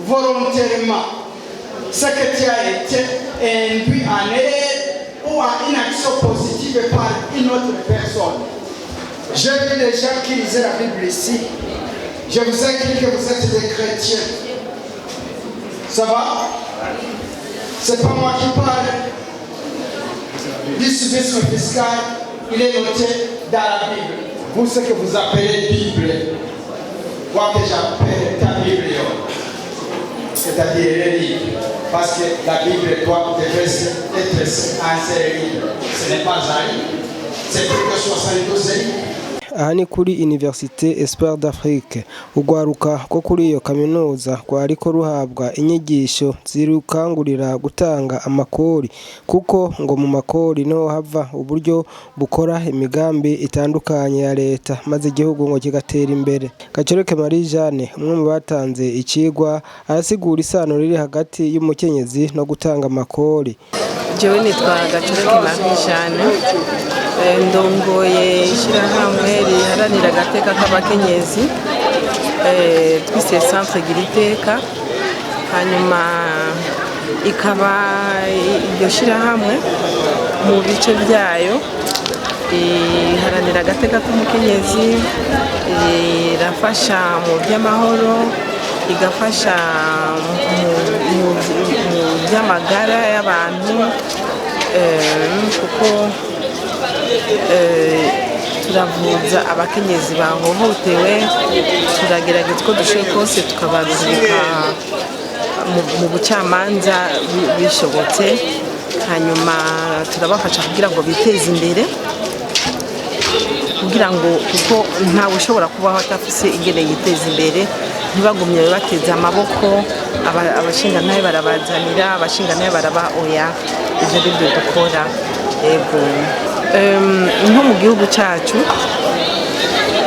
volontairement ce que tu as été induit en erreur ou en inaction positive par une autre personne. J'ai vu des gens qui lisaient la Bible ici. Je vous ai dit que vous êtes des chrétiens. Ça va? C'est pas moi qui parle. Du civisme fiscal, il est noté dans la Bible. Vous, ce que vous appelez Bible, moi que j'appelle ta Bible, c'est-à-dire les livres. Parce que la Bible doit devrait être un seul livre. Ce n'est pas un livre. C'est plus que 72 livres. Aha ni kuri Université Espoir d'Afrique. Ugwaruka ko kuri iyo kaminuza rwariko ruhabwa inyigisho zirukangurira gutanga amakori, kuko ngo mu makori niho hava uburyo bukora imigambi itandukanye ya leta maze igihugu ngo kigatera imbere. Gacoreke Marie Jeanne, umwe mu batanze ikigwa, arasigura isano riri hagati y'umukenyezi no gutanga amakori. Jewe nitwa Gacoreke Marie Jeanne, ndongoye ishyirahamwe riharanira agateka k'abakenyezi twise Centre Giriteka. Hanyuma ikaba iryo shyirahamwe mu bice byayo iharanira agateka k'umukenyezi, irafasha mu by'amahoro, igafasha mu by'amagara y'abantu, kuko turavuza abakenyezi bahohotewe, turagerageza uko dushoboye kose tukabarungika mu bucamanza bishobotse. Hanyuma turabafasha kugira ngo biteze imbere, kugira ngo kuko ntawe ushobora kubaho atafise ingene yiteza imbere, ntibagumye bateze amaboko. Abashingantahe barabazanira, abashingantahe baraba oya, ivyo bivyo dukora. Ego nko mu gihugu cyacu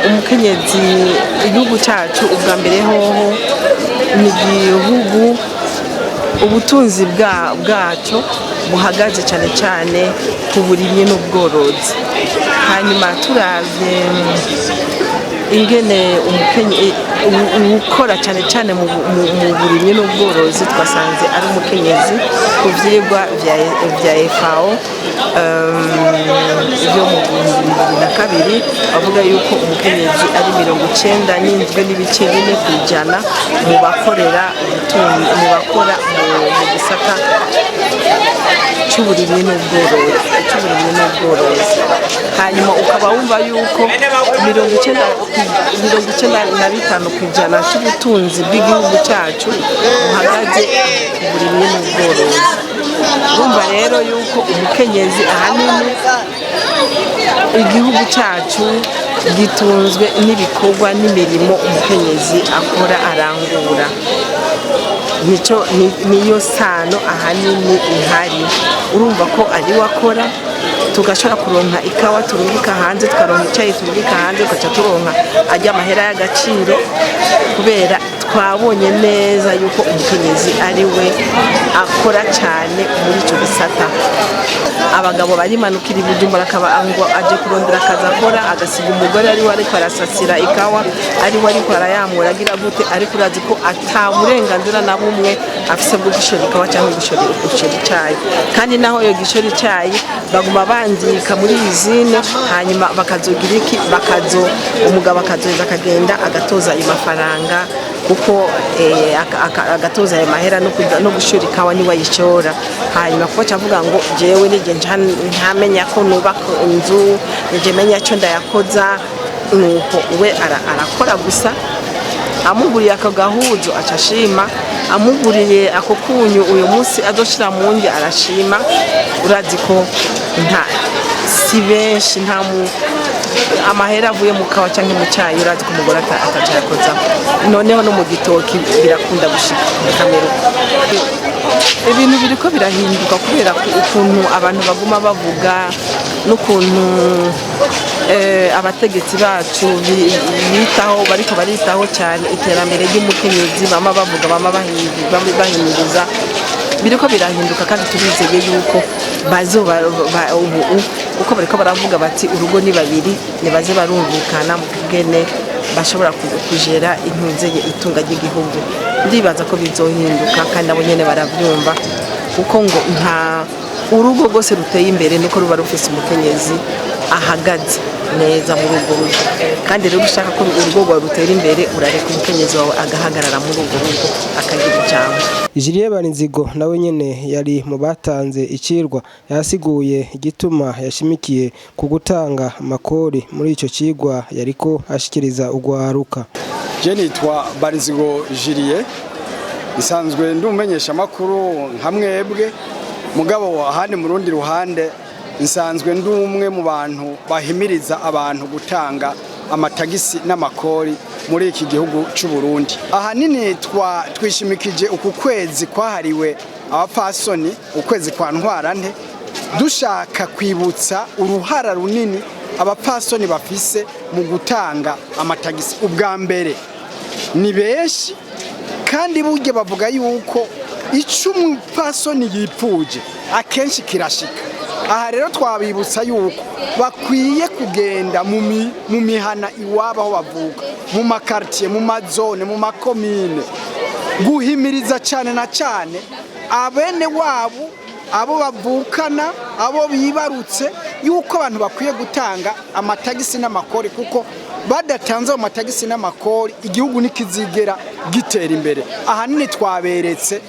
umukenyezi, igihugu cyacu ubwa mbere hoho ni igihugu ubutunzi bwacyo buhagaze cyane cyane ku burimyi n'ubworozi. Hanyuma turavye ingene ukora cyane cyane mu burimyi n'ubworozi, twasanze ari umukenyezi ku vyigwa vya FAO byo mu 2002 bavuga yuko umukenyezi ari 97.4% mu bakora mu gisata cy'uburimyi n'ubworozi. Hanyuma ukaba wumva yuko 95% cy'ubutunzi bw'igihugu cyacu buhagaze ku burimyi n'ubworozi. Urumva rero yuko umukenyezi ahanini igihugu cyacu gitunzwe n'ibikorwa n'imirimo umukenyezi akora arangura. Niyo sano ahanini ihari. Urumva ko ari wakora, tugashobora kuronka ikawa turungika hanze, tukaronka icyayi turungika hanze, tugaca turonka ajya amahera y'agaciro, kubera twabonye neza yuko umukenyezi ari we akora cyane muri icyo gisata. Abagabo barimanukira Bujumbura akaba aje kurondera akazi akora, agasiga umugore ari we ariko arasasira ikawa, ari we ariko arayamura agira gute, ariko urazi ko ata burenganzira na bumwe afise bwo gushora ikawa cyangwa gushora icyayi. Kandi naho iyo gishora icyayi baguma bandika muri izine, hanyuma bakazogira iki, umugabo akazoza akagenda agatoza ayo mafaranga, kuko agatoza ayo mahera no gushora ikawa niwe ayishora. Hanyuma kuko cavuga ngo jewe nije ntamenya ko nubaka inzu, nije menya cyo ndayakoza, nuko we arakora gusa. Amuguriye ako gahuzo acashima, amuguriye ako kunyu uyu munsi azoshira mu nge arashima. Urazi ko si benshi amahera avuye mu kawa cyangwa mu cyayi, urazi ko umugore atacayakoza. Noneho no mu gitoki birakunda gushika kamera. Ibintu biriko birahinduka kubera ukuntu abantu baguma bavuga, n'ukuntu abategetsi bacu bariko baritaho cyane iterambere ry'umukenyezi, bama bavuga, bama bahimiriza. Biriko birahinduka kandi turizeye yuko uko bariko baravuga bati urugo ni babiri, nibaze barumvikana mu kugene bashobora kugera intunzeye itunga ry'igihugu. Ndibaza ko bizohinduka kandi abo nyene baravyumva kuko ngo nta urugo rwose ruteye imbere nuko ruba rufise umukenyezi ahagaze neza muri urwo rugo, kandi rero ushaka ko urugo rwawe rutera imbere urareka umukenyezi wawe agahagarara muri urwo rugo akagira ijambo. Julie Barinzigo nawe nyene yari mu batanze icirwa yasiguye igituma yashimikiye ku gutanga amakori muri ico cigwa yariko ashikiriza ugwaruka. Je nitwa Barinzigo Julie, isanzwe ndumenyesha makuru nka mwebwe, mugabo ahandi mu rundi ruhande nsanzwe ndumwe mu bantu bahimiriza abantu gutanga amatagisi n'amakori muri iki gihugu cy'u Burundi. Ahanini twishimikije uku kwezi kwahariwe abapfasoni, ukwezi kwa ntwarante, dushaka kwibutsa uruhara runini abapfasoni bafise mu gutanga amatagisi. Ubwa mbere ni benshi kandi burya bavuga yuko icyo umupfasoni yipfuje akenshi kirashika. Aha rero twabibutsa yuko bakwiye kugenda mu mihana iwabo aho bavuka, mu makartier, mu mazone, mu makomine, guhimiriza cyane na cyane abene wabo, abo bavukana, abo bibarutse, yuko abantu bakwiye gutanga amatagisi n'amakori, kuko badatanze amatagisi n'amakori igihugu nikizigera gitera imbere. Ahanini twaberetse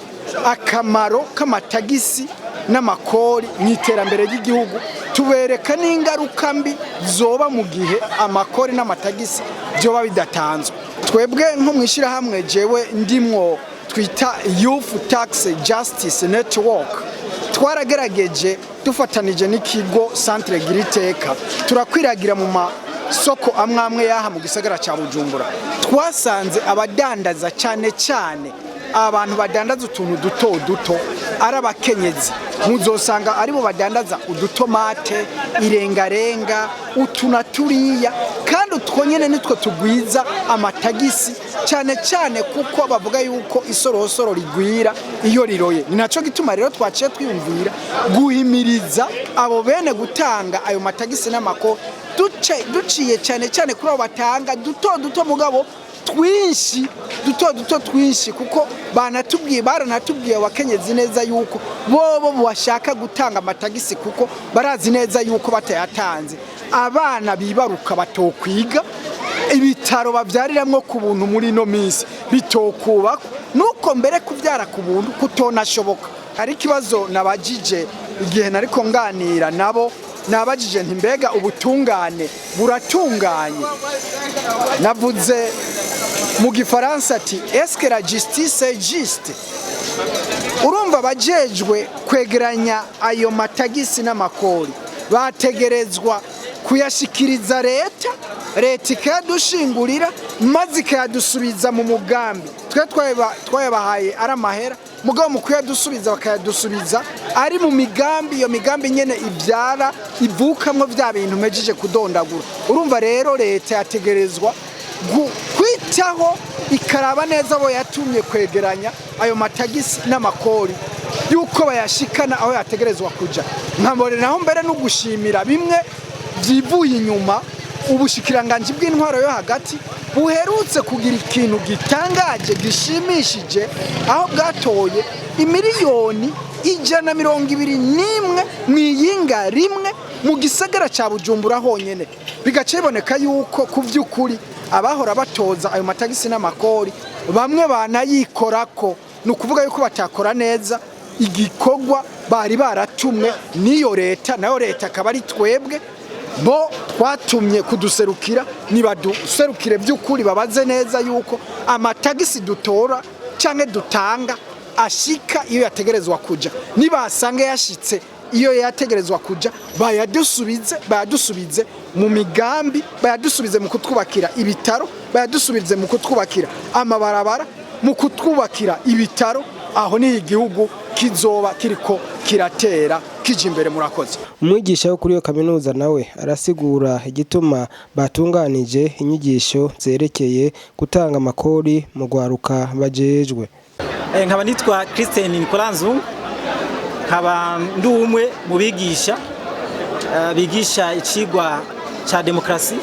akamaro k'amatagisi n'amakori mu iterambere ry'igihugu, tubereka n'ingaruka mbi zoba mu gihe amakori n'amatagisi byoba bidatanzwe. Twebwe nko mwishira hamwe jewe ndimwo twita Youth Tax Justice Network, twaragerageje dufatanije n'ikigo Centre Giriteka, turakwiragira mu masoko amwe yaha mu gisagara ca Bujumbura. Twasanze abadandaza cyane cyane abantu badandaza utuntu duto ari abakenyezi, muzosanga aribo badandaza udutomate, irengarenga, utunaturiya, kandi utwo nyene nitwo tugwiza amatagisi cyane cyane kuko bavuga yuko isorosoro rigwira iyo riroye. Ni naco gituma rero twaciye twiyumvira guhimiriza abo bene gutanga ayo matagisi n'amako, duciye cyane cyane kuri abo batanga duto mugabo twinshi, duto twinshi, kuko baranatubwiye abakenyezi neza yuko bobo bashaka gutanga amatagisi kuko barazi neza yuko batayatanze abana bibaruka batokwiga, ibitaro bavyariramwo ku buntu muri no minsi bitokubaka, nuko mbere kuvyara ku buntu kutonashoboka. Hari kibazo nabajije igihe nariko nganira nabo, nabajije nti mbega ubutungane buratunganye? Navuze mu gifaransa ati est-ce que la justice est juste? Urumva bajejwe kwegeranya ayo matagisi n'amakori bategerezwa kuyashikiriza leta ikayadushingurira maze ikayadusubiza mu mugambi. Twayabahaye ari amahera, mugabo mu kuyadusubiza bakayadusubiza ari mu migambi, iyo migambi nyene ivyara ivukamwo vya bintu mejije kudondagura. Urumva rero leta yategerezwa kwitaho ikaraba neza abo yatumye kwegeranya ayo matagisi n'amakori yuko bayashikana aho yategerezwa kuja. Nkambonenaho mbere no gushimira bimwe vyivuye inyuma ubushikiranganje bw'intwaro yo hagati buherutse kugira ikintu gitangaje gishimishije, aho bwatoye imiliyoni 121 mwiyinga rimwe mu gisagara ca Bujumbura honyene. Bigaceboneka yuko ku vy'ukuri abahora batoza ayo matagisi n'amakori bamwe banayikorako, nukuvuga yuko batakora neza igikorwa bari baratumwe niyo leta, nayo leta akaba ari twebwe bo twatumye kuduserukira. Nibaduserukire by'ukuri babaze neza yuko amatagisi dutora canke dutanga ashika iyo yategerezwa kuja, nibasanga yashitse iyo yategerezwa kuja bayadusubize mu migambi, bayadusubize mu kutwubakira ibitaro, bayadusubize mu kutwubakira amabarabara, mu kutwubakira ibitaro. Aho ni igihugu kizoba kiriko kiratera kije imbere. Murakoze. Umwigisha wo kuri iyo kaminuza nawe arasigura igituma batunganije inyigisho zerekeye gutanga amakori mu gwaruka bajejwe. Nkaba nitwa Christian Nikolanzu, nkaba ndumwe mu bigisha bigisha icigwa ca demokrasi.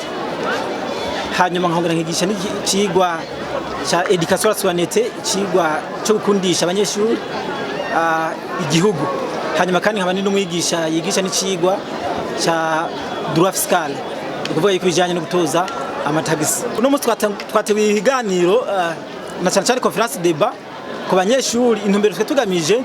hanyuma nkongera nkigisha n'ikigwa cha education à la citoyenneté, ikigwa cyo gukundisha abanyeshuri igihugu. Hanyuma kandi nkaba n'umwigisha yigisha n'ikigwa cha droit fiscal, ukuvuga yuko bijanye no gutoza amatagisi. Uno munsi twateguye ibiganiro na cyane cyane conference débat ku banyeshuri. Intumbero twe tugamije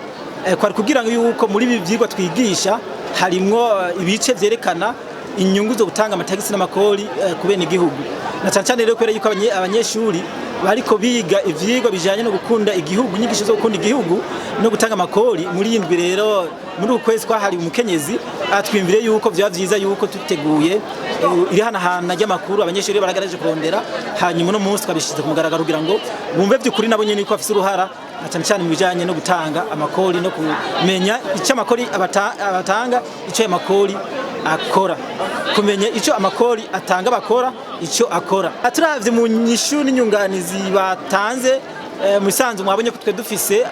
kwari kugira ngo yuko muri ibi byigwa twigisha harimwo ibice vyerekana inyungu zo gutanga amatagisi n'amakori ku bene igihugu, na cyane cyane rero kubera yuko abanyeshuri bariko biga ivyigwa bijanye no gukunda igihugu, inyigisho zo gukunda igihugu no gutanga amakori. Muri indwi rero muri ukwezi kwahari umukenyezi, twimvire yuko byaba vyiza yuko tuteguye iri hanahana ry'amakuru abanyeshuri baragaraje kurondera, hanyuma no munsi twabishize ku mugaragaro kugira ngo bumve by'ukuri nabo nyene ko afise uruhara na cyane cyane mu bijanye no gutanga amakori no kumenya icyo amakori abatanga, icyo amakori akora, kumenya icyo amakori atanga bakora icyo akora. Turavye mu nyishu n'inyunganizi batanze, mu bisanzwe mwabonye ko twe dufise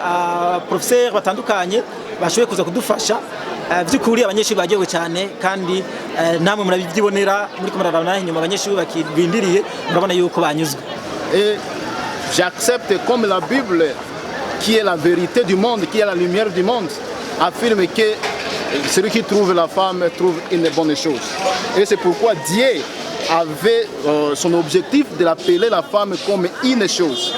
professeur batandukanye bashoboye kuza kudufasha. By'ukuri abanyeshuri bagiyewe cyane kandi namwe murabyibonera muri kumararana inyuma abanyeshuri bakirindiriye, murabona yuko banyuzwe. Et j'accepte comme la Bible, qui est la vérité du monde, qui est la lumière du monde, affirme que celui qui trouve la femme trouve une bonne chose. Et c'est pourquoi Dieu avait son objectif de l'appeler la femme comme une chose.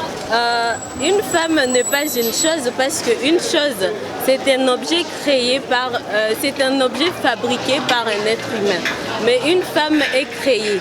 Une femme n'est pas une chose parce qu'une chose, c'est un objet créé c'est un objet fabriqué par un être humain. Mais une femme est créée.